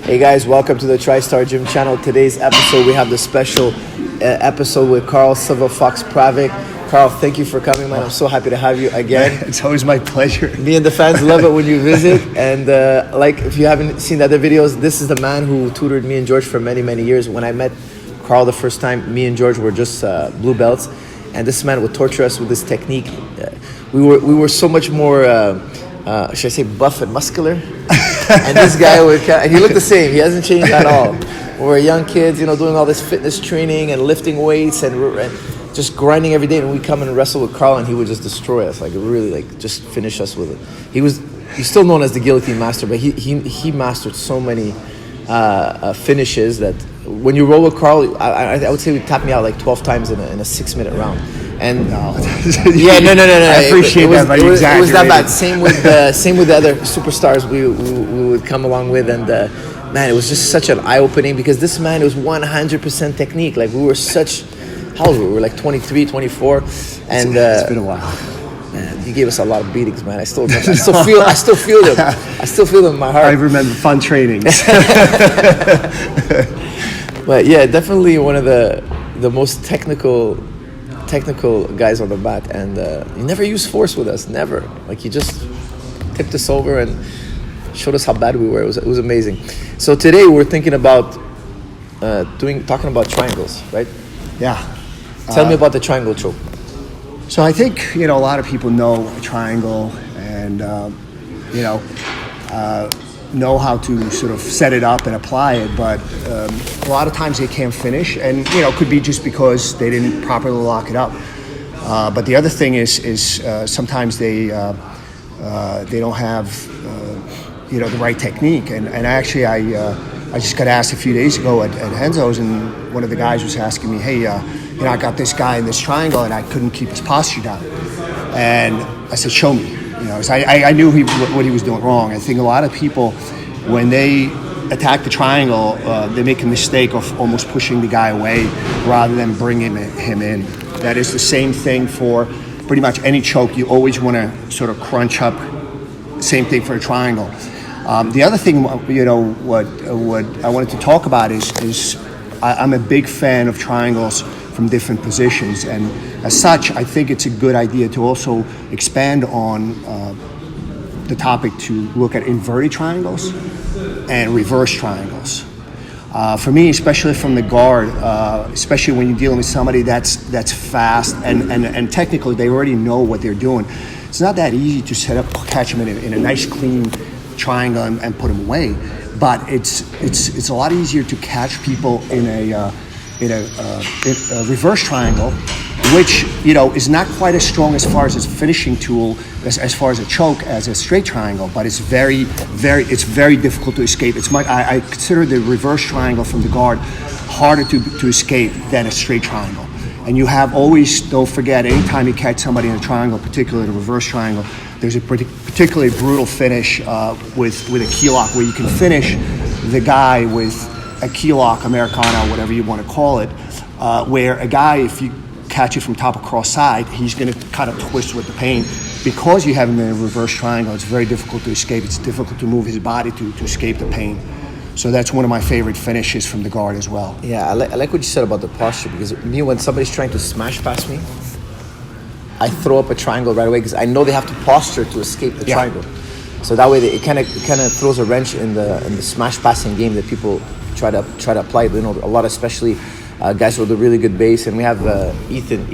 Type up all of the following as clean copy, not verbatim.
Hey guys, welcome to the TriStar Gym channel. Today's episode, we have the special episode with Karel Silver Fox Pravec. Karl, thank you for coming, man. I'm so happy to have you again. It's always my pleasure. Me and the fans love it when you visit. And like, if you haven't seen the other videos, this is the man who tutored me and George for many, many years. When I met Karl the first time, me and George were just blue belts. And this man would torture us with this technique. We were so much more, should I say, buff and muscular? And this guy and he looked the same. He hasn't changed at all. We were young kids, doing all this fitness training and lifting weights and just grinding every day. And we come and wrestle with Karl, and he would just destroy us, really, just finish us with it. He's still known as the guillotine master, but he mastered so many finishes that when you roll with Karl, I would say we tapped me out like 12 times in a 6-minute round. And no. Yeah, no. I appreciate that, but it was that bad. Same with the other superstars we would come along with, and man, it was just such an eye-opening because this man, it was 100% technique. Like, we were how old were we? We were like 23, 24, and it's been a while. Man, he gave us a lot of beatings, man. I still remember. I still feel them. I still feel them in my heart. I remember fun trainings. But yeah, definitely one of the most technical guys on the mat, and he never used force with us, never. Like, he just tipped us over and showed us how bad we were. It was amazing. So today we're thinking about talking about triangles, right? Yeah. Tell me about the triangle choke. So I think a lot of people know a triangle and know how to sort of set it up and apply it, but a lot of times they can't finish, and could be just because they didn't properly lock it up. But the other thing is sometimes they don't have the right technique. And actually I just got asked a few days ago at Renzo's, and one of the guys was asking me, hey, I got this guy in this triangle and I couldn't keep his posture down. And I said, show me. So I knew what he was doing wrong. I think a lot of people, when they attack the triangle, they make a mistake of almost pushing the guy away rather than bringing him in. That is the same thing for pretty much any choke. You always want to sort of crunch up. Same thing for a triangle. The other thing, what I wanted to talk about is I'm a big fan of triangles from different positions, and as such, I think it's a good idea to also expand on the topic to look at inverted triangles and reverse triangles. For me, especially from the guard, especially when you're dealing with somebody that's fast and technically they already know what they're doing. It's not that easy to set up, catch them in a nice clean triangle and put them away, but it's a lot easier to catch people in a reverse triangle, which is not quite as strong as far as a finishing tool as far as a choke as a straight triangle, but it's very difficult to escape. I consider the reverse triangle from the guard harder to escape than a straight triangle. And you have always, don't forget, anytime you catch somebody in a triangle, particularly a reverse triangle, there's a particularly brutal finish with a key lock, where you can finish the guy with a key lock, Americana, whatever you want to call it, where a guy, if you catch it from top across side, he's going to kind of twist with the pain. Because you have him in a reverse triangle, it's very difficult to escape. It's difficult to move his body to escape the pain. So that's one of my favorite finishes from the guard as well. Yeah, I like what you said about the posture, because when somebody's trying to smash past me, I throw up a triangle right away because I know they have to posture to escape the triangle. So that way it kind of throws a wrench in the smash passing game that people try to apply. A lot, especially guys with a really good base, and we have Ethan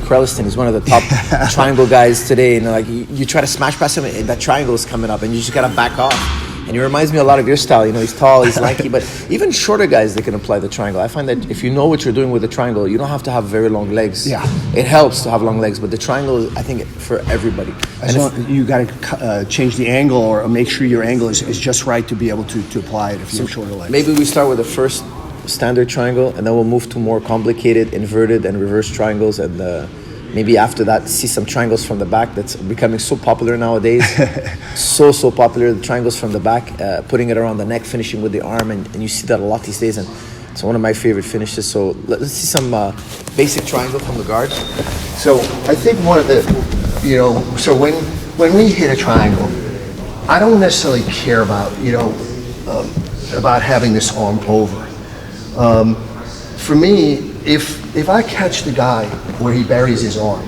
Krelliston. He's one of the top triangle guys today. And you try to smash past him, and that triangle is coming up, and you just gotta back off. And he reminds me a lot of your style. He's tall, he's lanky, but even shorter guys, they can apply the triangle. I find that if you know what you're doing with the triangle, you don't have to have very long legs. Yeah, it helps to have long legs, but the triangle is, I think, for everybody. You got to change the angle or make sure your angle is just right to be able to apply it if you have shorter legs. Maybe we start with the first standard triangle, and then we'll move to more complicated inverted and reverse triangles, and maybe after that see some triangles from the back. That's becoming so popular nowadays. so popular, the triangles from the back, putting it around the neck, finishing with the arm, and you see that a lot these days, and it's one of my favorite finishes. So let's see some basic triangle from the guard. So I think one of the so when we hit a triangle, I don't necessarily care about about having this arm over. For me, if I catch the guy where he buries his arm,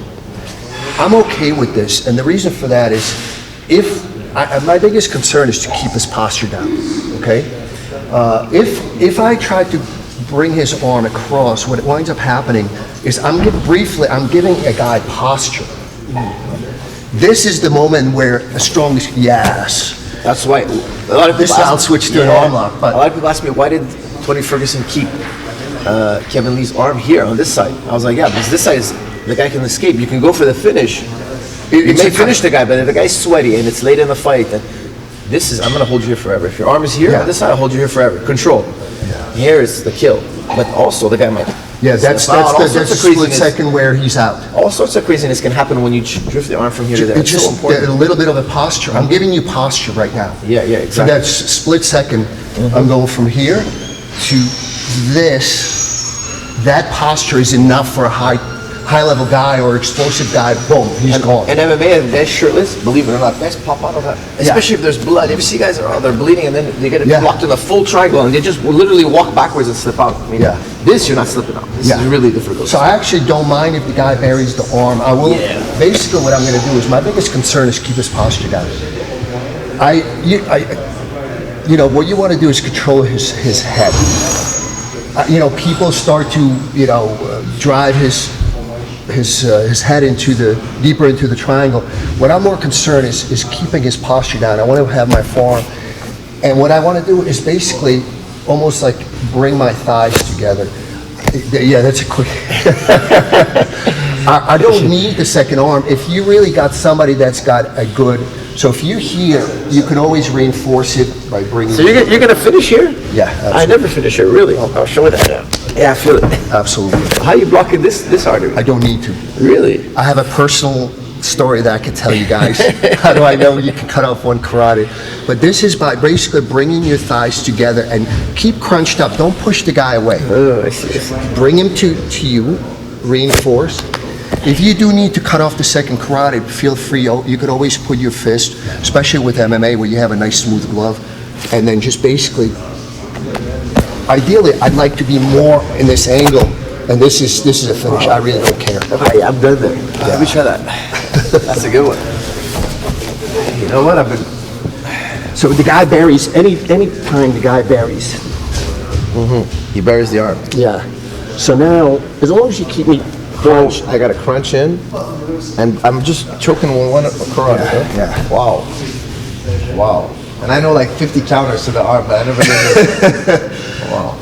I'm okay with this, and the reason for that is my biggest concern is to keep his posture down, okay? If I try to bring his arm across, what winds up happening is I'm giving a guy posture. This is the moment where the strongest, yes. That's why a lot of people I'll switch to an arm lock. But a lot of people ask me, why did Tony Ferguson keep Kevin Lee's arm here on this side? I was like, yeah, because this side is the guy can escape. You can go for the finish. You may finish the guy, but if the guy's sweaty and it's late in the fight, then I'm going to hold you here forever. If your arm is here on this side, I'll hold you here forever. Control. Here is the kill, but also the guy might. Yeah, that's the split second where he's out. All sorts of craziness can happen when you drift the arm from here to there. It's just so important. A little bit of a posture. I'm giving you posture right now. Yeah, exactly. For that split second, I'm going from here to this. That posture is enough for a high-level guy or explosive guy. Boom, he's gone. And MMA, guys shirtless, believe it or not, guys pop out of that. Especially if there's blood. You ever see guys they're bleeding and then they get blocked in a full triangle and they just literally walk backwards and slip out. I mean, this you're not slipping out. This is really difficult. So I actually don't mind if the guy buries the arm. I will. Basically, what I'm going to do is my biggest concern is keep his posture down. What you want to do is control his head. People start to drive his head deeper into the triangle. What I'm more concerned is keeping his posture down. I want to have my forearm, and what I want to do is basically almost like bring my thighs together. Yeah, that's a quick. I don't need the second arm. If you really got somebody that's got a good, so if you're here, you can always reinforce it by bringing. So you're going to finish here? Yeah, absolutely. I never finish here, really. I'll show you that now. Yeah, I feel it. Absolutely. How are you blocking this artery? I don't need to. Really? I have a personal story that I can tell you guys. How do I know you can cut off one carotid? But this is by basically bringing your thighs together and keep crunched up. Don't push the guy away. Oh, I see. Bring him to you, reinforce. If you do need to cut off the second carotid, feel free. You could always put your fist, especially with MMA where you have a nice smooth glove, and then just basically, ideally, I'd like to be more in this angle, and this is a finish. I really don't care. I've done that. Let me try that. That's a good one. You know what? So the guy buries, any time the guy buries. He buries the arm. Yeah. So now, as long as you keep me crunched. I got to crunch in, and I'm just choking one carotid. Yeah. Wow. And I know like 50 counters to the arm, but I never did this. Wow.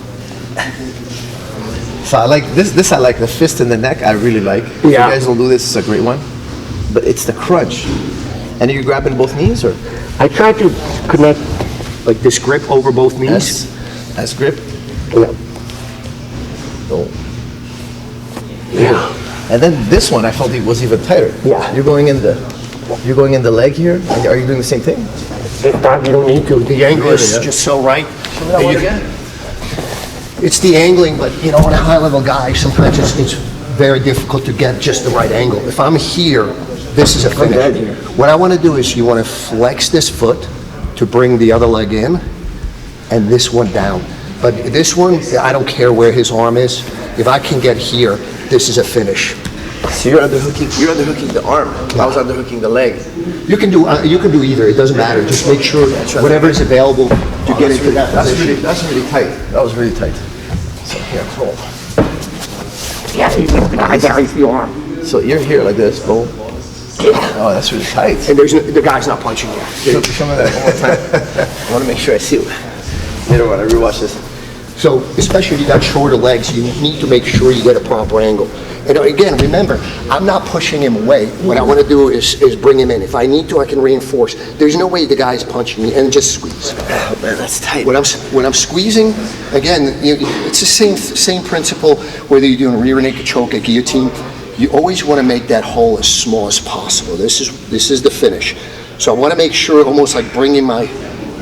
So I like this. I like the fist in the neck. I really like. If you guys will do this, it's a great one. But it's the crunch. And are you grabbing both knees, or? I try to connect like this grip over both knees. S grip. Yeah. Oh. Yeah. And then this one, I felt it was even tighter. Yeah. You're going in the leg here. Are you doing the same thing? You don't need to. The angle is just so right. Show me that one again. It's the angling, but on a high-level guy, sometimes it's very difficult to get just the right angle. If I'm here, this is a finish. What I want to do is you want to flex this foot to bring the other leg in, and this one down. But this one, I don't care where his arm is. If I can get here, this is a finish. So you're underhooking the arm. I was underhooking the leg. You can do either. It doesn't matter. Just make sure whatever is available to get into that position. That's really tight. That was really tight. So here, hold. Yeah, I buries the arm. So you're here like this, boom. Oh, that's really tight. And the guy's not punching you. Show me that one more time. I want to make sure I see it. Later when I rewatch this. So, especially if you got shorter legs, you need to make sure you get a proper angle. And again, remember, I'm not pushing him away. What I want to do is bring him in. If I need to, I can reinforce. There's no way the guy's punching me, and just squeeze. Oh man, that's tight. When I'm squeezing, again, it's the same principle. Whether you're doing rear naked choke, a guillotine, you always want to make that hole as small as possible. This is the finish. So I want to make sure, almost like bringing my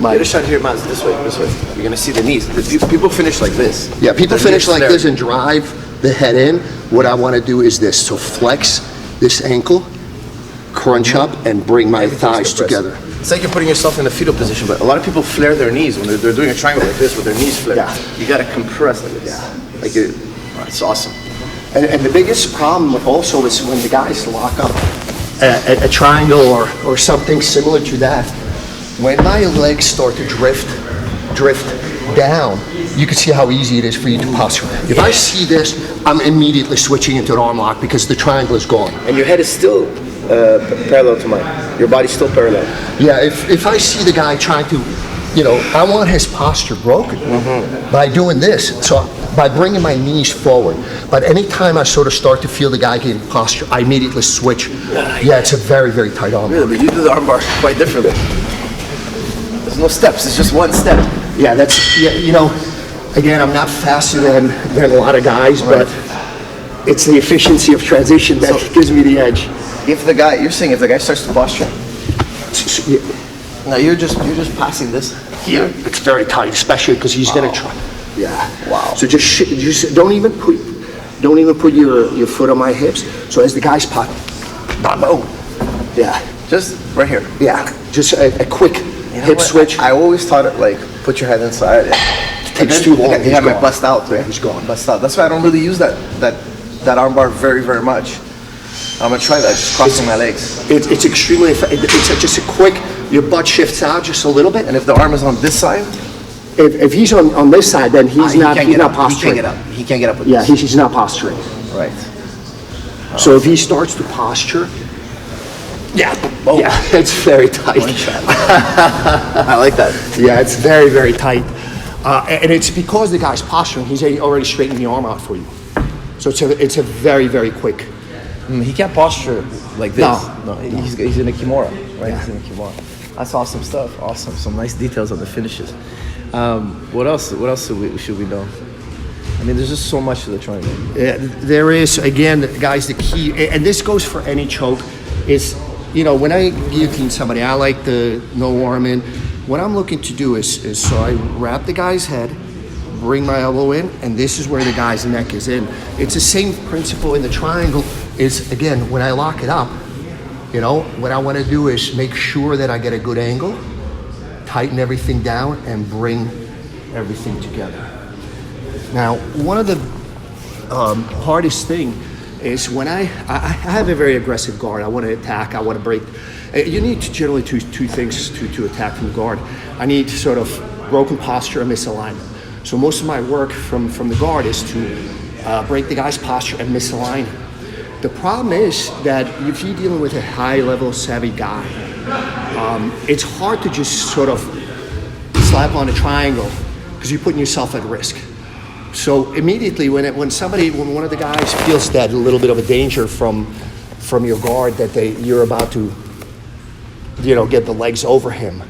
other shot here, Maz, this way. You're gonna see the knees. People finish like this. Yeah, people finish like this and drive the head in. What I want to do is this. So flex this ankle, crunch up, and bring my thighs together. it's like you're putting yourself in a fetal position, but a lot of people flare their knees when they're doing a triangle like this with their knees flared. Yeah. You gotta compress like this. Yeah. Like it's awesome. And the biggest problem also is when the guys lock up a triangle or something similar to that. When my legs start to drift down, you can see how easy it is for you to posture. If I see this, I'm immediately switching into an arm lock because the triangle is gone. And your head is still parallel to mine. Your body's still parallel. Yeah, if I see the guy trying to, I want his posture broken by doing this. So by bringing my knees forward. But anytime I sort of start to feel the guy getting posture, I immediately switch. Yeah, it's a very, very tight arm. Really, but you do the arm bar quite differently. There's no steps, it's just one step. Yeah, again, I'm not faster than a lot of guys, but it's the efficiency of transition that gives me the edge. You're saying if the guy starts to posture, now you're just passing this here. It's very tight, especially because he's gonna try. Yeah. Wow. So just don't even put your foot on my hips. So as the guy's pot, boom. Yeah. Just right here. Yeah. Just a quick hip switch. I always thought it like put your head inside. It takes too long. He had my bust out. Right? He's gone. Bust out. That's why I don't really use that arm bar very, very much. I'm gonna try that, just crossing my legs. It's extremely effective. It's just a quick, your butt shifts out just a little bit. And if the arm is on this side? If he's on this side, then he's not posturing. He can't get up with this. this. He's not posturing. Right. So if he starts to posture, it's very tight. I like that. Yeah, it's very, very tight. And it's because the guy's posturing, he's already straightened the arm out for you. So it's a very, very quick. He can't posture like this. No. He's in a kimura, right? Yeah. He's in a kimura. That's awesome stuff. Awesome. Some nice details on the finishes. What else should we know? I mean, there's just so much to the triangle. Yeah, there is, again, guys, the key, and this goes for any choke, is, when I guillotine somebody, I like the no arm in. What I'm looking to do is so I wrap the guy's head, bring my elbow in, and this is where the guy's neck is in. It's the same principle in the triangle. Is, again, when I lock it up, what I want to do is make sure that I get a good angle, tighten everything down, and bring everything together. Now, one of the hardest thing is when I have a very aggressive guard. I want to attack, I want to break. You need generally two things to attack from the guard. I need sort of broken posture and misalignment. So most of my work from the guard is to break the guy's posture and misalign him. The problem is that if you're dealing with a high-level savvy guy, it's hard to just sort of slap on a triangle because you're putting yourself at risk. So immediately when one of the guys feels that a little bit of a danger from your guard that you're about to get the legs over him,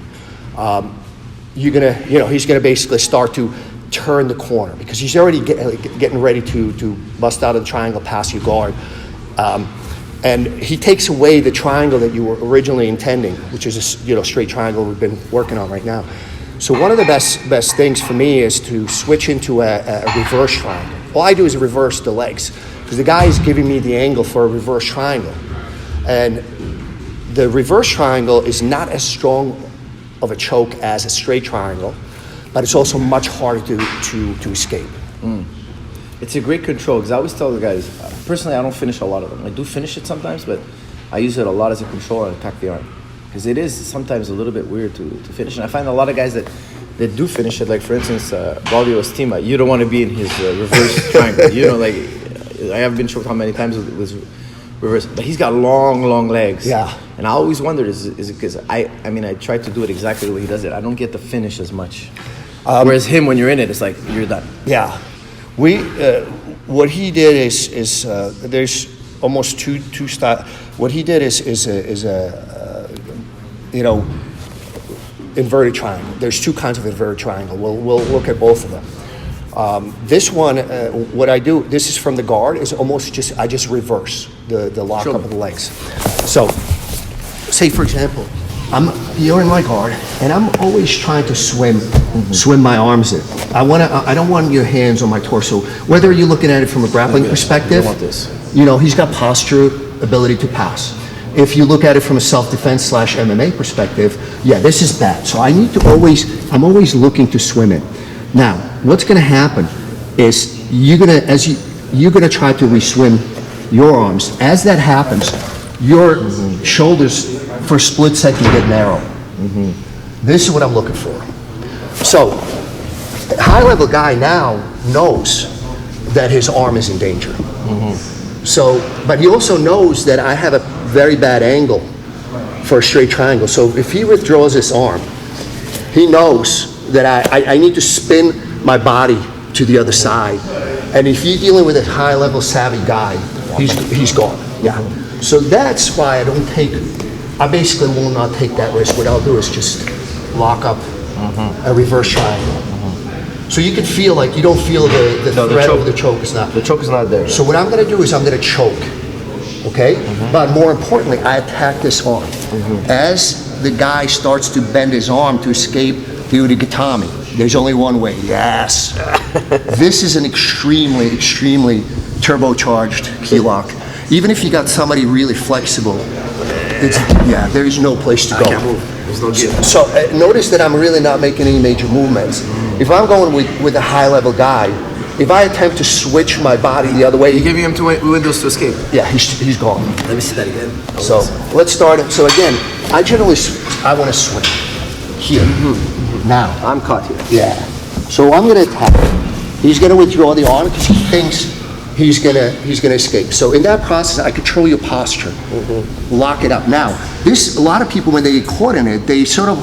he's gonna basically start to turn the corner because he's already getting ready to bust out of the triangle past your guard. And he takes away the triangle that you were originally intending, which is a straight triangle we've been working on right now. So one of the best things for me is to switch into a reverse triangle. All I do is reverse the legs because the guy is giving me the angle for a reverse triangle. And the reverse triangle is not as strong of a choke as a straight triangle, but it's also much harder to escape. It's a great control because I always tell the guys, personally I don't finish a lot of them. I do finish it sometimes, but I use it a lot as a control and attack the arm. Because it is sometimes a little bit weird to finish. And I find a lot of guys that do finish it, like for instance, Baldio Estima, you don't want to be in his reverse triangle. I have been choked how many times with reverse, but he's got long legs. Yeah. And I always wondered, is it because I try to do it exactly the way he does it. I don't get the finish as much. Whereas him, when you're in it, it's like, you're done. Yeah. What he did is there's almost two styles. What he did is inverted triangle. There's two kinds of inverted triangle. We'll look at both of them. This one, what I do, this is from the guard, is almost I just reverse the lock up of the legs. So, say for example, you're in my guard, and I'm always trying to swim my arms in. I don't want your hands on my torso. Whether you're looking at it from a grappling perspective, I want this. He's got posture, ability to pass. if you look at it from a self-defense / MMA perspective, yeah, this is bad. So I'm always looking to swim it. Now, what's going to happen is you're going to try to re-swim your arms. As that happens, your shoulders for a split second get narrow. This is what I'm looking for. So, a high-level guy now knows that his arm is in danger. So, but he also knows that I have a very bad angle for a straight triangle. So if he withdraws his arm, he knows that I need to spin my body to the other side. And if you're dealing with a high-level savvy guy, he's gone. Yeah. So that's why I basically will not take that risk. What I'll do is just lock up a reverse triangle. So you can feel like you don't feel the threat of the choke is not. The choke is not there. So what I'm going to do is I'm going to choke, okay? But more importantly, I attack this arm. As the guy starts to bend his arm to escape the Udigatami, there's only one way. Yes. This is an extremely, extremely turbocharged key lock. Even if you got somebody really flexible, there is no place to go. I can't move. There's no give. So notice that I'm really not making any major movements. If I'm going with a high-level guy, if I attempt to switch my body the other way, You're giving him two windows to escape. yeah, he's gone. Let me see that again. So let's start. So again, I want to swing here. Now I'm caught here. yeah. So I'm going to attack. He's going to withdraw the arm because he thinks he's going to escape. So in that process, I control your posture, lock it up. Now a lot of people when they get caught in it, they sort of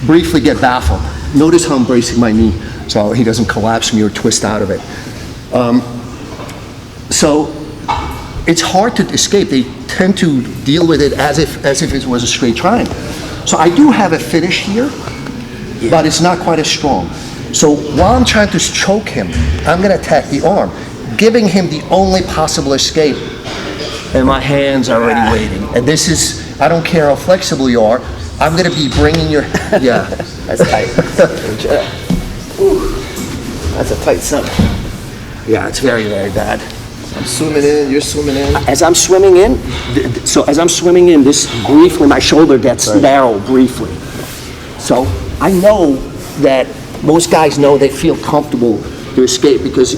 briefly get baffled. Notice how I'm bracing my knee so he doesn't collapse me or twist out of it. So it's hard to escape. They tend to deal with it as if it was a straight triangle. So I do have a finish here, but it's not quite as strong. So while I'm trying to choke him, I'm going to attack the arm, giving him the only possible escape. And my hands are already waiting. And this is, I don't care how flexible you are, I'm going to be bringing your, yeah. That's tight. That's a tight sump. Yeah, it's very, very bad. I'm swimming in, you're swimming in. As I'm swimming in, this briefly, my shoulder gets narrow briefly. So I know that most guys know they feel comfortable to escape because,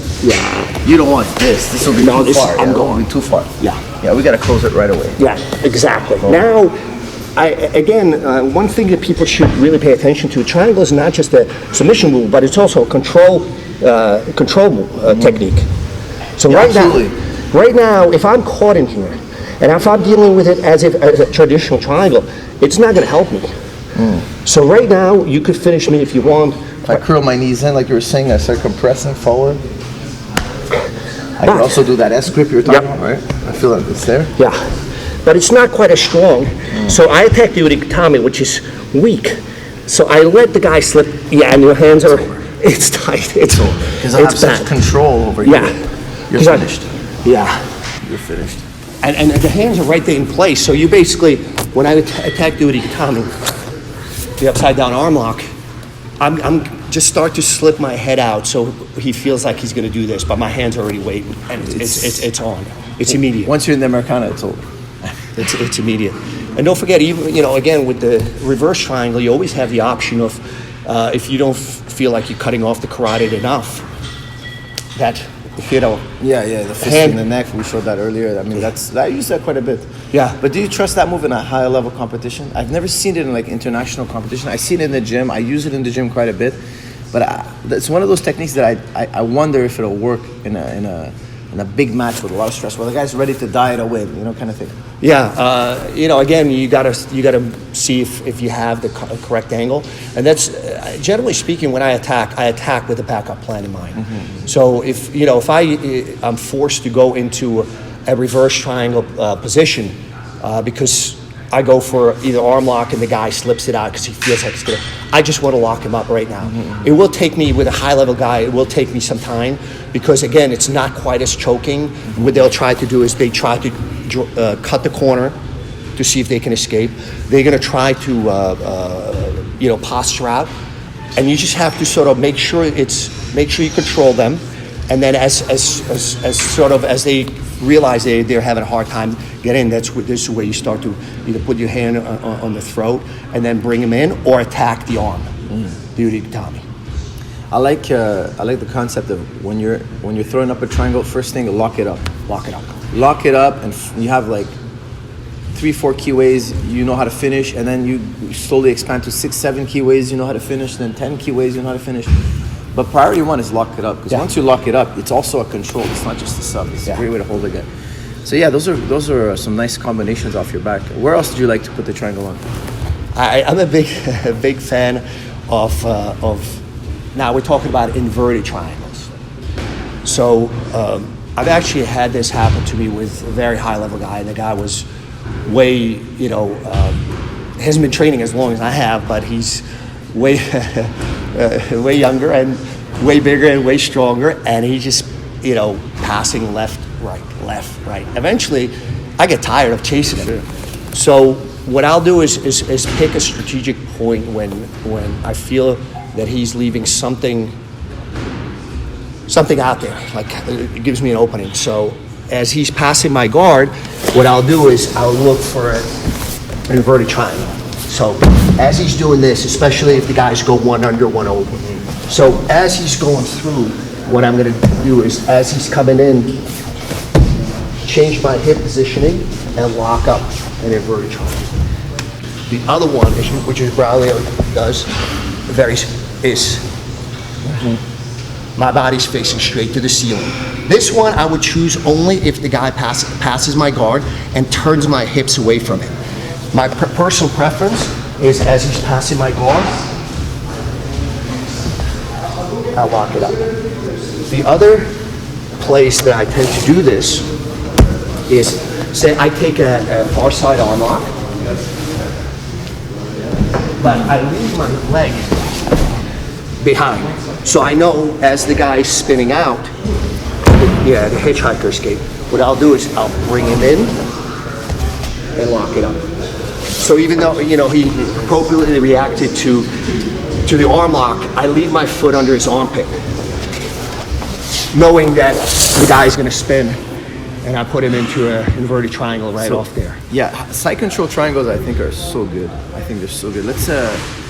You don't want this. This will be too far. I'm going too far. Yeah, We got to close it right away. yeah, exactly. Now, one thing that people should really pay attention to, triangle is not just a submission move, but it's also a control technique. So right now, if I'm caught in here, and if I'm dealing with it as a traditional triangle, it's not going to help me. So right now, you could finish me if you want. If I curl my knees in, like you were saying, I start compressing forward. I can also do that S grip you're talking about, right? I feel like it's there. Yeah, but it's not quite as strong. So I attack the Udigatami, which is weak. So I let the guy slip. Yeah, and your hands are, it's tight. It's Because I have such control over you. Yeah. You're finished. Yeah. You're finished. And the hands are right there in place. So you basically, when I attack the Udigatami, the upside down arm lock, I'm just start to slip my head out so he feels like he's going to do this, but my hands are already waiting, and it's on. It's immediate. Once you're in the Americana, it's over. It's immediate. And don't forget, even again with the reverse triangle, you always have the option of if you don't feel like you're cutting off the carotid enough, that the fist in the neck. We showed that earlier. I mean, I use that quite a bit. Yeah. But do you trust that move in a higher level competition? I've never seen it in like international competition. I see it in the gym. I use it in the gym quite a bit. But it's one of those techniques that I wonder if it'll work in a big match with a lot of stress, where the guy's ready to die at a win, kind of thing. Yeah, again, you gotta see if you have the correct angle, and that's generally speaking. When I attack with a backup plan in mind. So if I'm forced to go into a reverse triangle position because I go for either arm lock and the guy slips it out because he feels like it's gonna. I just want to lock him up right now. It will take me, with a high level guy, it will take me some time because again, it's not quite as choking. What they'll try to do is they try to cut the corner to see if they can escape. They're going to try to posture out, and you just have to sort of make sure you control them. And then as they realize they're having a hard time getting in, this is where you start to either put your hand on the throat and then bring them in, or attack the arm. The uritami. I like the concept of when you're throwing up a triangle, first thing, lock it up. Lock it up, and you have like 3-4 key ways you know how to finish, and then you slowly expand to 6-7 key ways you know how to finish, then 10 key ways you know how to finish. But priority one is lock it up, because once you lock it up, it's also a control. It's not just a sub. It's a great way to hold again. So yeah, those are some nice combinations off your back. Where else do you like to put the triangle on? I'm a big fan of now we're talking about inverted triangles. So I've actually had this happen to me with a very high level guy, and the guy was way, hasn't been training as long as I have, but he's way way younger and way bigger and way stronger, and he just passing left right. Eventually I get tired of chasing him. So what I'll do is pick a strategic point when I feel that he's leaving something out there, like it gives me an opening. So as he's passing my guard, what I'll do is I'll look for an inverted triangle. So as he's doing this, especially if the guys go one under, one over. So as he's going through, what I'm going to do is, as he's coming in, change my hip positioning and lock up an inverted triangle. The other one, which is Braulio does, is my body's facing straight to the ceiling. This one I would choose only if the guy passes my guard and turns my hips away from him. My personal preference is as he's passing my guard, I'll lock it up. The other place that I tend to do this is, say I take a far side arm lock, but I leave my leg behind. So I know as the guy's spinning out, the Hitch-Hiker Escape, what I'll do is I'll bring him in and lock it up. So even though he appropriately reacted to the arm lock, I leave my foot under his armpit, knowing that the guy's going to spin, and I put him into an inverted triangle off there. Yeah, side control triangles I think are so good. I think they're so good. Let's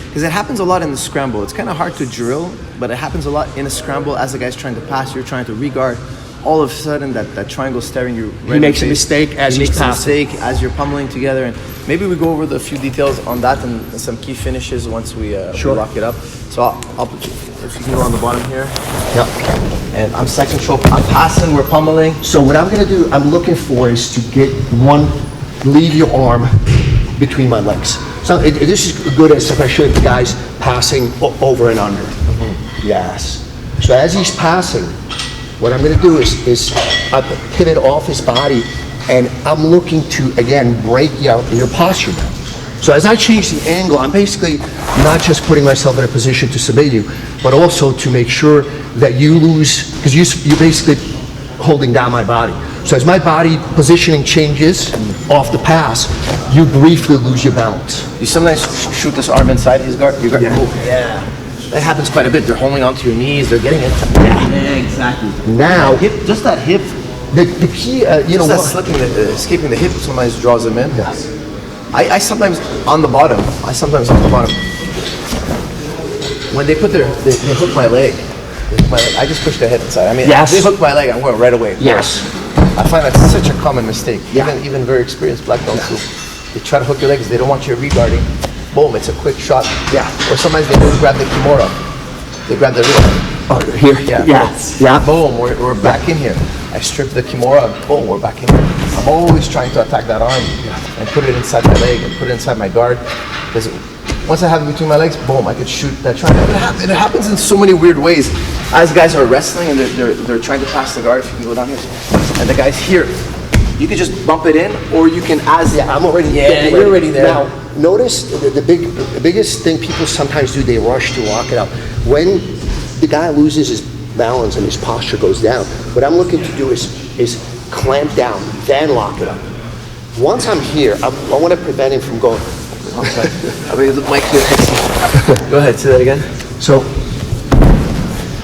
because it happens a lot in the scramble. It's kind of hard to drill, but it happens a lot in a scramble. As the guy's trying to pass, you're trying to regard. All of a sudden, that triangle staring you. He makes a mistake as he's passing. As you're pummeling together, and maybe we go over the few details on that and some key finishes once we lock it up. So I'll put you, if you can go on the bottom here. Yep. And I'm side control. I'm passing. We're pummeling. So what I'm going to do, I'm looking for is to get leave your arm between my legs. So this is good, especially if the guy's passing over and under. Yes. So as he's passing, what I'm going to do is I pivot off his body, and I'm looking to, again, break your posture down. So as I change the angle, I'm basically not just putting myself in a position to submit you, but also to make sure that you lose, because you're basically holding down my body. So as my body positioning changes off the pass, you briefly lose your balance. You sometimes shoot this arm inside his guard. Yeah. That happens quite a bit. They're holding onto your knees. They're getting it. Yeah, exactly. Now, just that hip. The key, that slipping, escaping the hip sometimes draws them in. Yes. I sometimes on the bottom. When they put they hook my leg. I just push their head inside. I mean, if they hook my leg, I'm going right away. Yes. I find that's such a common mistake. Even very experienced black belts who they try to hook your legs. They don't want you regarding. Boom! It's a quick shot. Yeah. Or sometimes they don't grab the kimura. They grab the wrist. Oh, here. Yeah. Boom! We're back in here. I strip the kimura. Boom! We're back in here. I'm always trying to attack that arm and put it inside my leg and put it inside my guard, because once I have it between my legs, boom! I could shoot that triangle. It happens in so many weird ways. As guys are wrestling and they're trying to pass the guard, if you can go down here, and the guy's here, you can just bump it in, or you can I'm already. Yeah, you're already there. Now, notice the biggest thing people sometimes do, they rush to lock it up. When the guy loses his balance and his posture goes down, what I'm looking to do is clamp down, then lock it up. Once I'm here, I want to prevent him from going. I mean, Mike, go ahead, say that again. So,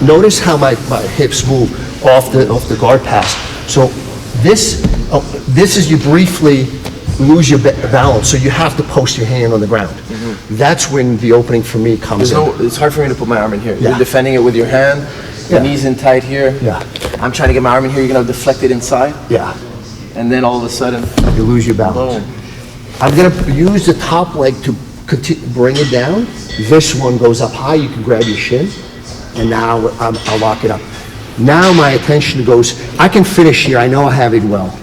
notice how my hips move off the guard pass. So this is you briefly lose your balance, so you have to post your hand on the ground. That's when the opening for me comes in. It's hard for me to put my arm in here. Yeah. You're defending it with your hand, the knees in tight here. Yeah. I'm trying to get my arm in here, you're gonna deflect it inside, Yeah. and then all of a sudden, You lose your balance. boom. I'm gonna use the top leg to bring it down. This one goes up high, you can grab your shin, and now I'll lock it up. Now my attention goes, I can finish here, I know I have it well.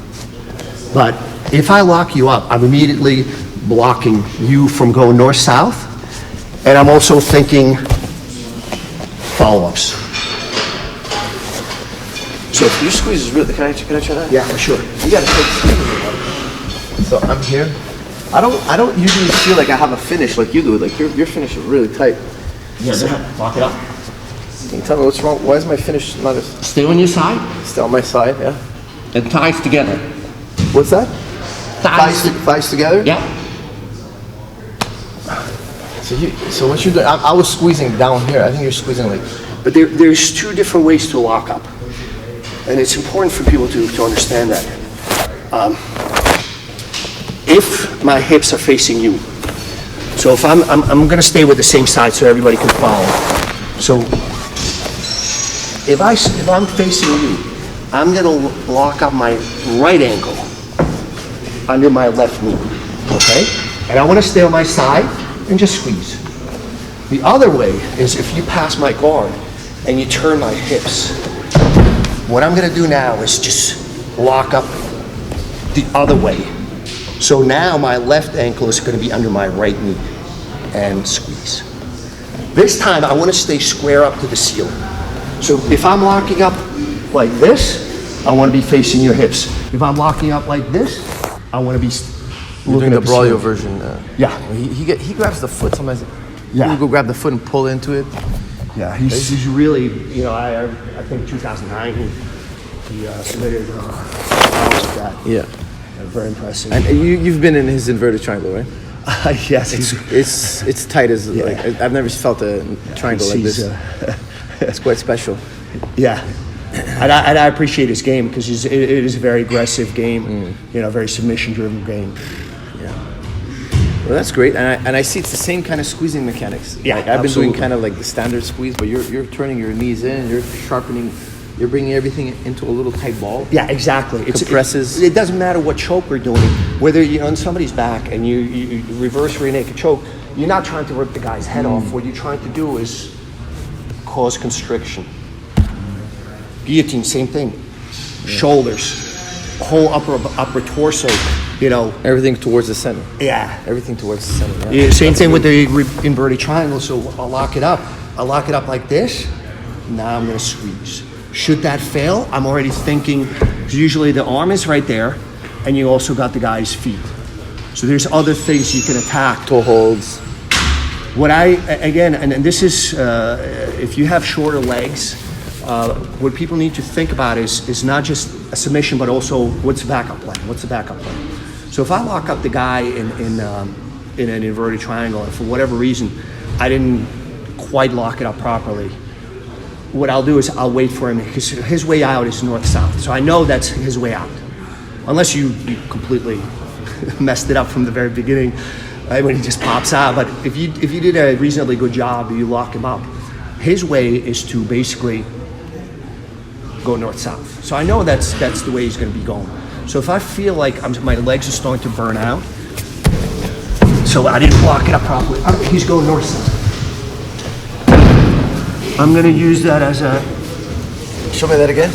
But if I lock you up, I'm immediately blocking you from going north-south, and I'm also thinking follow-ups. So if your squeeze is really, can I try that? Yeah, for sure. You gotta take squeeze. So I'm here. I don't usually feel like I have a finish like you do. Like your finish is really tight. Yeah, lock it up. Can you tell me what's wrong? Why is my finish not as Stay on your side, still on my side? Yeah. and thighs together. What's that? Thighs together? Yeah. So what you're doing? I was squeezing down here. I think you're squeezing like. But there's two different ways to lock up. And it's important for people to understand that. If my hips are facing you, so if I'm gonna stay with the same side so everybody can follow. So if I'm facing you, I'm gonna lock up my right ankle under my left knee, okay? And I wanna stay on my side and just squeeze. The other way is if you pass my guard and you turn my hips. What I'm gonna do now is just lock up the other way. So now my left ankle is gonna be under my right knee and squeeze. This time I wanna stay square up to the ceiling. So if I'm locking up like this, I wanna be facing your hips. If I'm locking up like this, I wanna be You're looking doing at the the Braulio ceiling. version. Yeah. He grabs the foot sometimes. Yeah. He'll go grab the foot and pull into it. Yeah, he's really, you know, I think 2009 he submitted like that. Yeah. Very impressive. And you've been in his inverted triangle, right? Yes, It's tight as like I've never felt a triangle like this. It's quite special. Yeah, and I appreciate his game because it is a very aggressive game. You know, very submission-driven game. Yeah. Well, that's great, and I see it's the same kind of squeezing mechanics. Yeah, like I've been doing absolutely. kind of like the standard squeeze, but you're turning your knees in, you're sharpening, you're bringing everything into a little tight ball. Yeah, exactly. Compresses. It doesn't matter what choke we're doing, whether you're on somebody's back and you reverse rear naked choke, you're not trying to rip the guy's head off. What you're trying to do is cause constriction. Guillotine, same thing. Shoulders, whole upper torso, you know. Everything towards the center. Yeah. Everything towards the center. Yeah. Yeah, same thing with the inverted triangle. So I'll lock it up. I'll lock it up like this. Now I'm going to squeeze. Should that fail, I'm already thinking, 'cause usually the arm is right there, and you also got the guy's feet. So there's other things you can attack. Toe holds. What and this is, if you have shorter legs, what people need to think about is not just a submission, but also what's the backup plan? What's the backup plan? So if I lock up the guy in an inverted triangle, and for whatever reason, I didn't quite lock it up properly, what I'll do is I'll wait for him, because his way out is north-south. So I know that's his way out. Unless you completely messed it up from the very beginning, right, when he just pops out. But if you did a reasonably good job, you lock him up, his way is to basically go north-south. So I know that's the way he's going to be going. So if I feel like my legs are starting to burn out, so I didn't block it up properly, he's going north-south. I'm going to use that as a... Show me that again.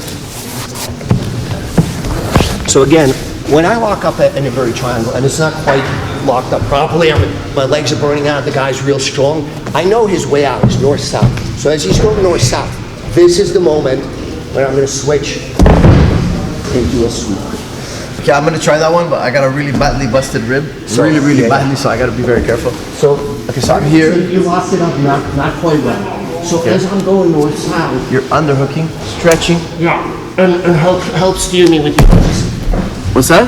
So again, when I lock up an inverted triangle and it's not quite locked up properly, my legs are burning out, the guy's real strong, I know his way out is north-south. So as he's going north-south, this is the moment when I'm going to switch into a sweep. Okay, I'm gonna try that one, but I got a really badly busted rib. Really badly, so I gotta be very careful. So, okay, so I'm here. You locked it up not quite well. So as I'm going north-south, You're underhooking, stretching. yeah, and help steer me with your legs. What's that?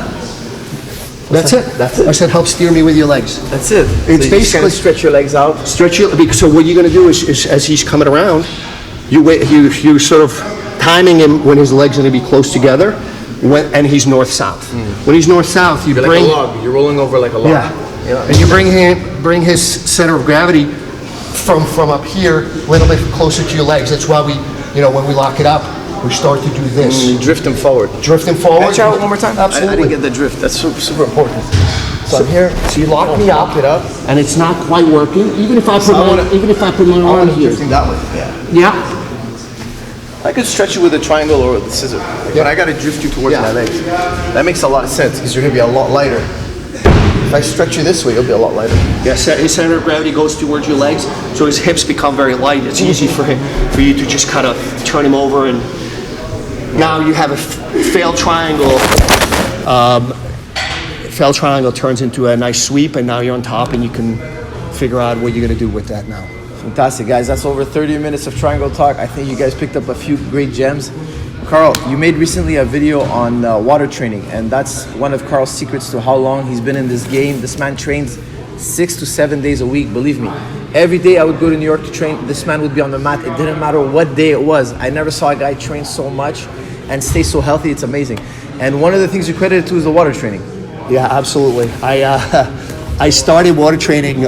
That's it. That's it. I said help steer me with your legs. That's it. It's so you just basically kinda stretch your legs out. Stretch your, because so what you're going to do is as he's coming around, you wait, you sort of timing him when his legs are going to be close together, and he's north-south. When he's north-south, you bring... like a log. You're rolling over like a log. Yeah. And you bring his center of gravity from up here a little bit closer to your legs. That's why we, when we lock it up, we start to do this. You drift him forward. Drift him forward. Can I try it one more time? Absolutely. I didn't get the drift. That's super, super important. So I'm here. So you lock me up, and it's not quite working. Even if I put my arm here. Drifting that way. Yeah. I could stretch you with a triangle or with a scissor, but I got to drift you towards my legs. That makes a lot of sense because you're going to be a lot lighter. If I stretch you this way, you'll be a lot lighter. Yeah, his center of gravity goes towards your legs, so his hips become very light. It's easy for you to just kind of turn him over, and now you have a failed triangle. Failed triangle turns into a nice sweep, and now you're on top, and you can figure out what you're going to do with that now. Fantastic, guys. That's over 30 minutes of triangle talk. I think you guys picked up a few great gems. Karl, you made recently a video on water training, and that's one of Karl's secrets to how long he's been in this game. This man trains 6 to 7 days a week, believe me. Every day I would go to New York to train, this man would be on the mat. It didn't matter what day it was. I never saw a guy train so much and stay so healthy. It's amazing. And one of the things you credited to is the water training. Yeah, absolutely. I started water training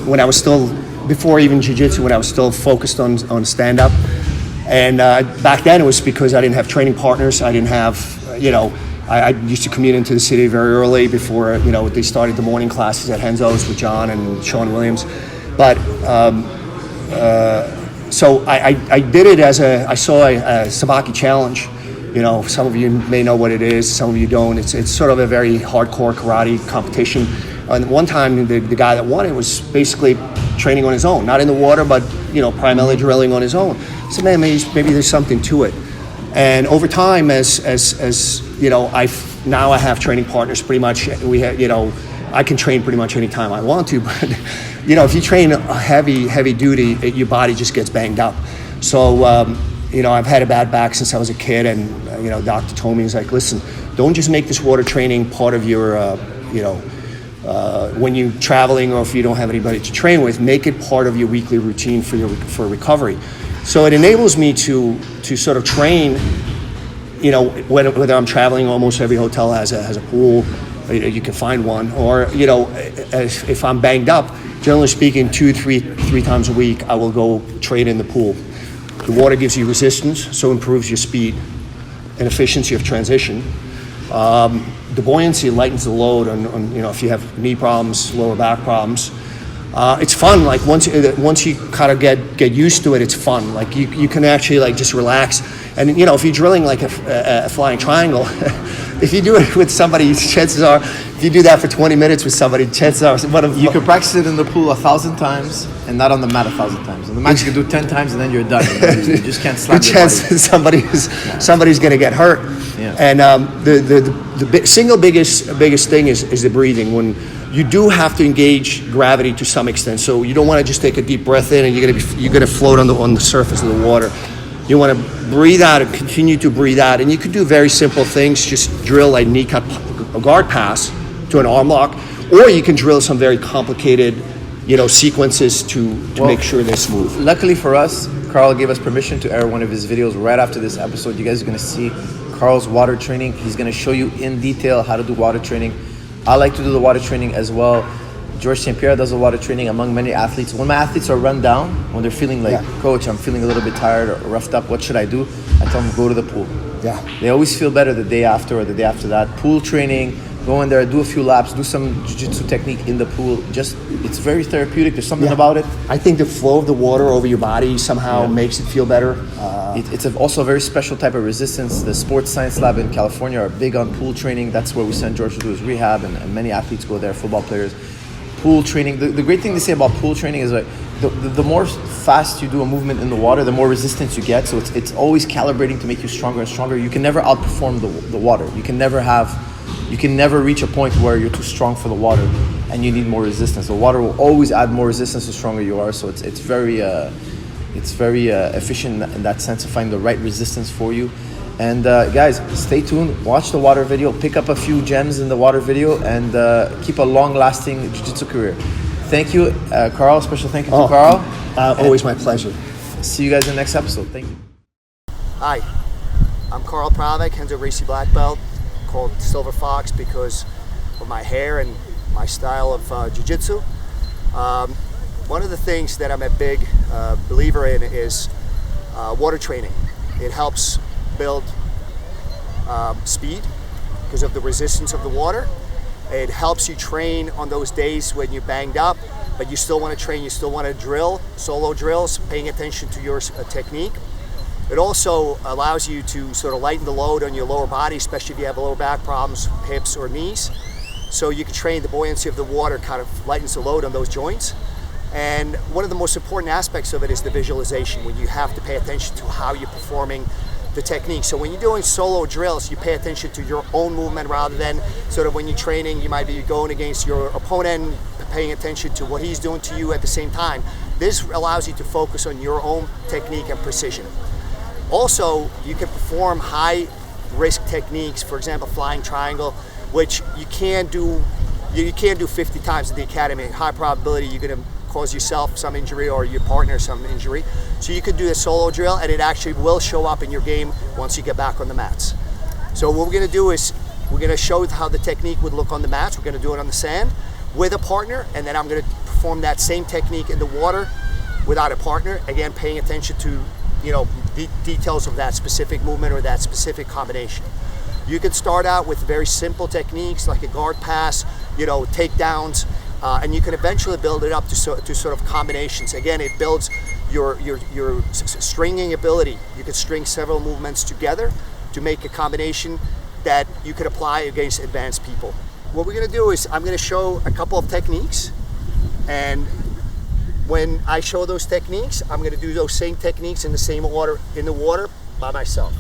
when I was still, before even jiu-jitsu, when I was still focused on stand-up. And back then it was because I didn't have training partners. I didn't have, I used to commute into the city very early before, they started the morning classes at Renzo's with John and Sean Williams. But, so I did it I saw a Sabaki challenge. Some of you may know what it is, some of you don't. It's sort of a very hardcore karate competition. And one time the guy that won it was basically training on his own, not in the water, but primarily drilling on his own. I said, man, maybe there's something to it. And over time, as now I have training partners. Pretty much, I can train pretty much any time I want to. But if you train heavy duty, your body just gets banged up. So I've had a bad back since I was a kid, and doctor told me, he's like, listen, don't just make this water training part of your when you're traveling or if you don't have anybody to train with, make it part of your weekly routine for recovery. So it enables me to sort of train, whether I'm traveling. Almost every hotel has a pool, you can find one, or if I'm banged up, generally speaking, 2-3 times a week I will go train in the pool. The water gives you resistance, so improves your speed and efficiency of transition. The buoyancy lightens the load on if you have knee problems, lower back problems. It's fun. Like once you kind of get used to it, it's fun. Like you can actually just relax. And if you're drilling like a flying triangle, if you do it with somebody, chances are, if you do that for 20 minutes with somebody, chances are you can practice it in the pool 1,000 times and not on the mat 1,000 times. On the mat you can do 10 times and then you're done. You just can't slap your body. Somebody's going to get hurt. Yeah. And the single biggest thing is the breathing. When you do have to engage gravity to some extent, so you don't want to just take a deep breath in and you're gonna float on the surface of the water. You want to breathe out and continue to breathe out, and you can do very simple things. Just drill a knee cut, a guard pass to an arm lock, or you can drill some very complicated, sequences to make sure they're smooth. Luckily for us, Karl gave us permission to air one of his videos right after this episode. You guys are gonna see Karl's water training. He's gonna show you in detail how to do water training. I like to do the water training as well. George St. Pierre does a water training among many athletes. When my athletes are run down, when they're feeling like, Coach, I'm feeling a little bit tired or roughed up, what should I do? I tell them, go to the pool. Yeah. They always feel better the day after or the day after that. Pool training, go in there, do a few laps, do some jiu-jitsu technique in the pool. It's very therapeutic. There's something about it. I think the flow of the water over your body somehow makes it feel better. It's also a very special type of resistance. The Sports Science Lab in California are big on pool training. That's where we send George to do his rehab, and many athletes go there, football players. Pool training. The great thing to say about pool training is the more fast you do a movement in the water, the more resistance you get. So it's always calibrating to make you stronger and stronger. You can never outperform the water. You can never reach a point where you're too strong for the water and you need more resistance. The water will always add more resistance the stronger you are. So it's very efficient in that sense to find the right resistance for you. And guys, stay tuned, watch the water video, pick up a few gems in the water video, and keep a long-lasting jiu-jitsu career. Thank you, Karl. Special thank you to Karl. Always my pleasure. See you guys in the next episode. Thank you. Hi. I'm Karel Pravec, Renzo Gracie black belt, called Silver Fox because of my hair and my style of Jiu-jitsu. One of the things that I'm a big believer in is water training. It helps build speed because of the resistance of the water. It helps you train on those days when you're banged up, but you still want to train, you still want to drill, solo drills, paying attention to your technique. It also allows you to sort of lighten the load on your lower body, especially if you have lower back problems, hips or knees. So you can train the buoyancy of the water, kind of lightens the load on those joints. And one of the most important aspects of it is the visualization, when you have to pay attention to how you're performing the technique. So when you're doing solo drills, you pay attention to your own movement rather than sort of when you're training, you might be going against your opponent, paying attention to what he's doing to you at the same time. This allows you to focus on your own technique and precision. Also, you can perform high risk techniques, for example, flying triangle, which you can't do 50 times at the academy. High probability you're gonna cause yourself some injury or your partner some injury. So you could do a solo drill and it actually will show up in your game once you get back on the mats. So what we're gonna do is we're gonna show how the technique would look on the mats. We're gonna do it on the sand with a partner, and then I'm gonna perform that same technique in the water without a partner. Again, paying attention to details of that specific movement or that specific combination. You can start out with very simple techniques like a guard pass, takedowns, and you can eventually build it up to sort of combinations. Again, it builds your stringing ability. You can string several movements together to make a combination that you could apply against advanced people. What we're going to do is I'm going to show a couple of techniques, and when I show those techniques, I'm going to do those same techniques in the same order in the water by myself.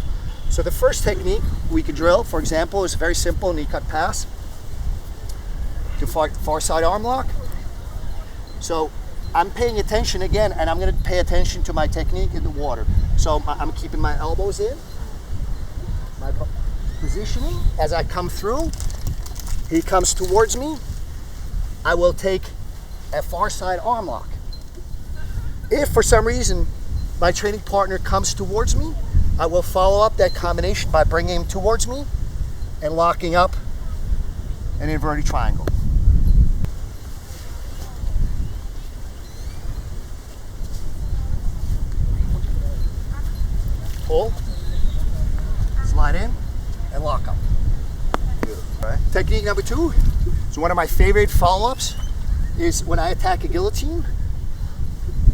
So the first technique we could drill, for example, is a very simple knee cut pass to far side arm lock. So I'm paying attention again, and I'm going to pay attention to my technique in the water. So I'm keeping my elbows in, my positioning. As I come through, he comes towards me, I will take a far side arm lock. If for some reason my training partner comes towards me, I will follow up that combination by bringing him towards me and locking up an inverted triangle. Pull, slide in, and lock up. Right. Technique number 2 is one of my favorite follow-ups, is when I attack a guillotine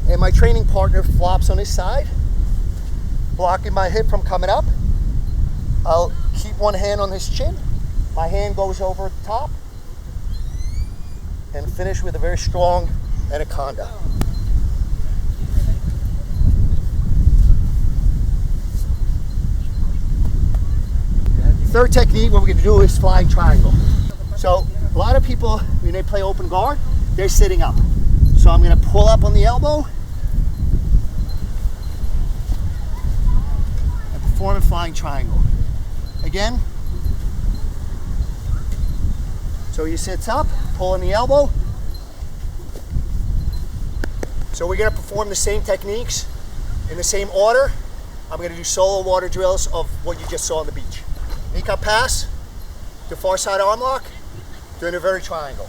and my training partner flops on his side, blocking my hip from coming up. I'll keep one hand on his chin, my hand goes over the top, and finish with a very strong anaconda. Third technique, what we're going to do is flying triangle. So a lot of people, when they play open guard, they're sitting up. So I'm going to pull up on the elbow and perform a flying triangle. Again, so he sits up, pull on the elbow. So we're going to perform the same techniques in the same order. I'm going to do solo water drills of what you just saw on the beach. Knee cut pass to far side arm lock to an inverted triangle.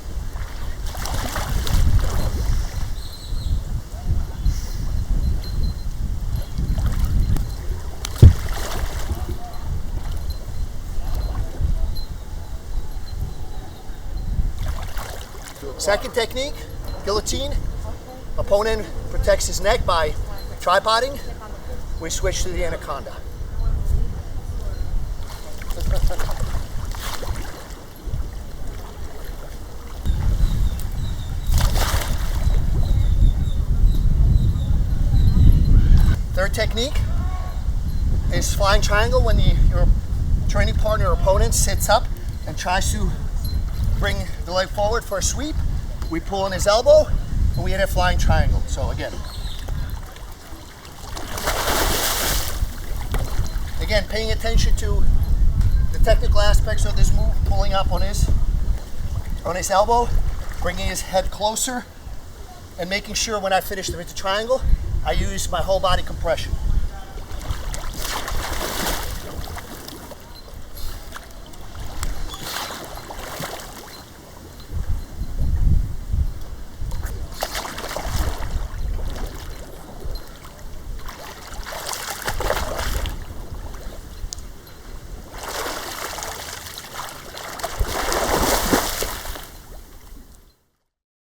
Second technique, guillotine. Opponent protects his neck by tripoding. We switch to the anaconda. Third technique is flying triangle, when your training partner or opponent sits up and tries to bring the leg forward for a sweep. We pull on his elbow and we hit a flying triangle. So again, paying attention to the technical aspects of this move, pulling up on his elbow, bringing his head closer, and making sure when I finish with the triangle, I use my whole body compression.